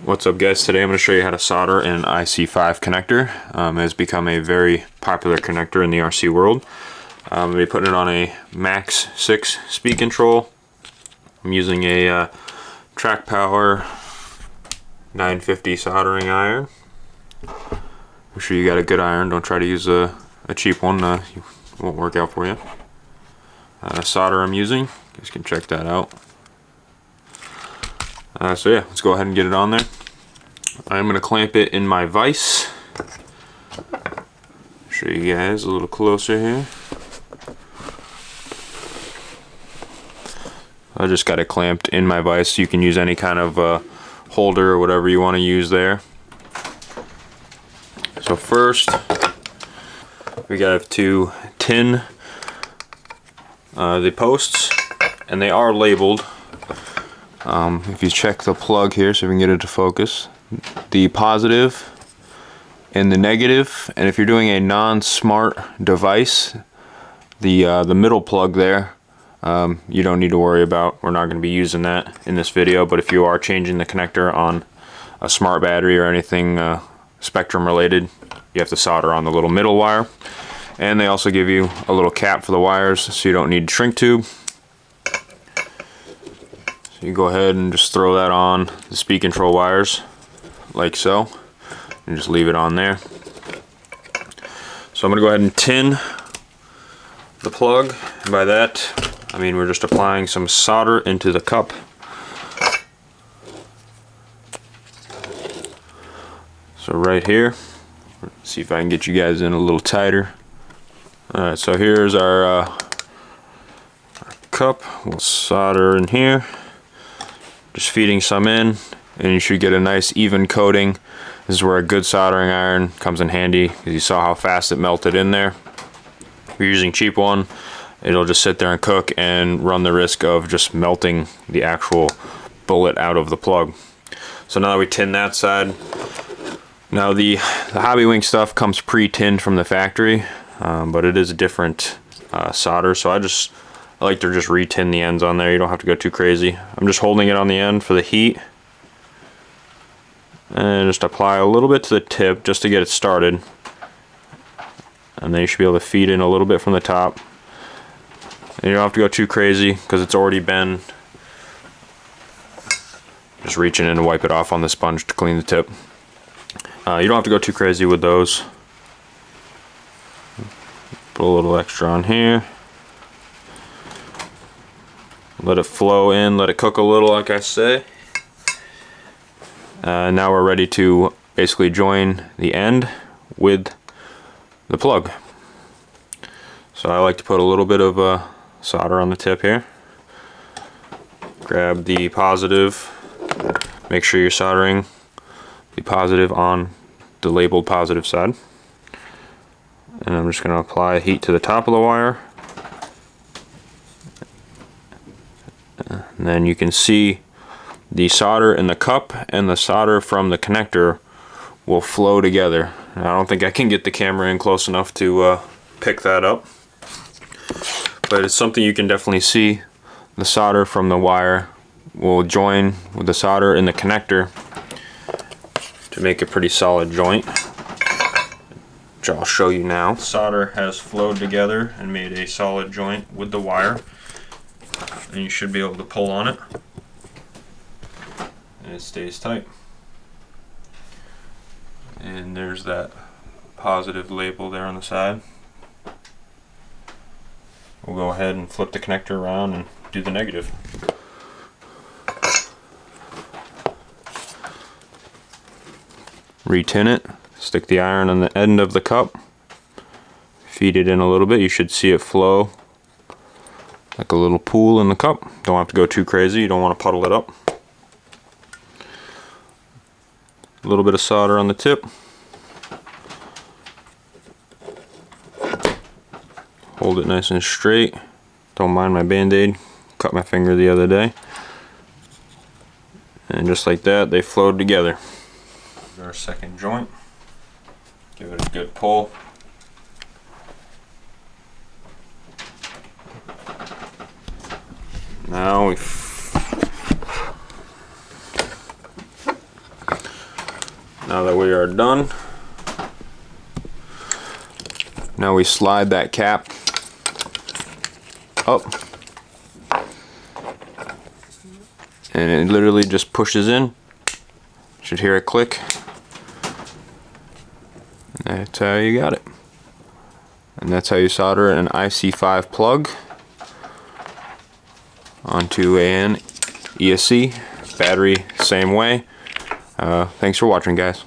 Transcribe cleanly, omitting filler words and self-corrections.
What's up guys, today I'm going to show you how to solder an IC5 connector. It has become a very popular connector in the RC world. I'm going to be putting it on a Max 6 speed control. I'm using a Track Power 950 soldering iron. Make sure you got a good iron, don't try to use a cheap one, it won't work out for you. Solder I'm using, you guys can check that out. So yeah, let's go ahead and get it on there. I'm going to clamp it in my vise. Show you guys a little closer here. I just got it clamped in my vise. You can use any kind of holder or whatever you want to use there. So first, we got to tin the posts, and they are labeled. If you check the plug here, so we can get it to focus, the positive and the negative, and if you're doing a non-smart device, the middle plug there, you don't need to worry about. We're not going to be using that in this video, but if you are changing the connector on a smart battery or anything Spektrum related, you have to solder on the little middle wire. And they also give you a little cap for the wires, so you don't need a shrink tube. You go ahead and just throw that on the speed control wires like so, and just leave it on there. So I'm gonna go ahead and tin the plug, and by that I mean we're just applying some solder into the cup. So right here, let's see if I can get you guys in a little tighter. Alright, so here's our cup. We'll solder in here. Just feeding some in, and you should get a nice even coating. This is where a good soldering iron comes in handy, because you saw how fast it melted in there. If you're using a cheap one, it'll just sit there and cook and run the risk of just melting the actual bullet out of the plug. So now that we tin that side, now the Hobbywing stuff comes pre-tinned from the factory, but it is a different solder, so I like to just re-tin the ends on there. You don't have to go too crazy. I'm just holding it on the end for the heat. And just apply a little bit to the tip just to get it started. And then you should be able to feed in a little bit from the top. And you don't have to go too crazy because it's already been. Just reaching in and wipe it off on the sponge to clean the tip. You don't have to go too crazy with those. Put a little extra on here. Let it flow in, let it cook a little, like I say. Now we're ready to basically join the end with the plug. So I like to put a little bit of solder on the tip here. Grab the positive. Make sure you're soldering the positive on the labeled positive side. And I'm just going to apply heat to the top of the wire. And then you can see the solder in the cup and the solder from the connector will flow together. I don't think I can get the camera in close enough to pick that up, but it's something you can definitely see. The solder from the wire will join with the solder in the connector to make a pretty solid joint, which I'll show you now. Solder has flowed together and made a solid joint with the wire. And you should be able to pull on it, and it stays tight. And there's that positive label there on the side. We'll go ahead and flip the connector around and do the negative. Retin it, stick the iron on the end of the cup, feed it in a little bit. You should see it flow like a little pool in the cup. Don't have to go too crazy, you don't want to puddle it up. A little bit of solder on the tip. Hold it nice and straight. Don't mind my band-aid, cut my finger the other day. And just like that, they flowed together. Here's our second joint. Give it a good pull. Now we Now that we are done, now we slide that cap up, and it literally just pushes in. Should hear it click. And that's how you got it. And that's how you solder an IC5 plug onto an ESC. Battery, same way. Thanks for watching, guys.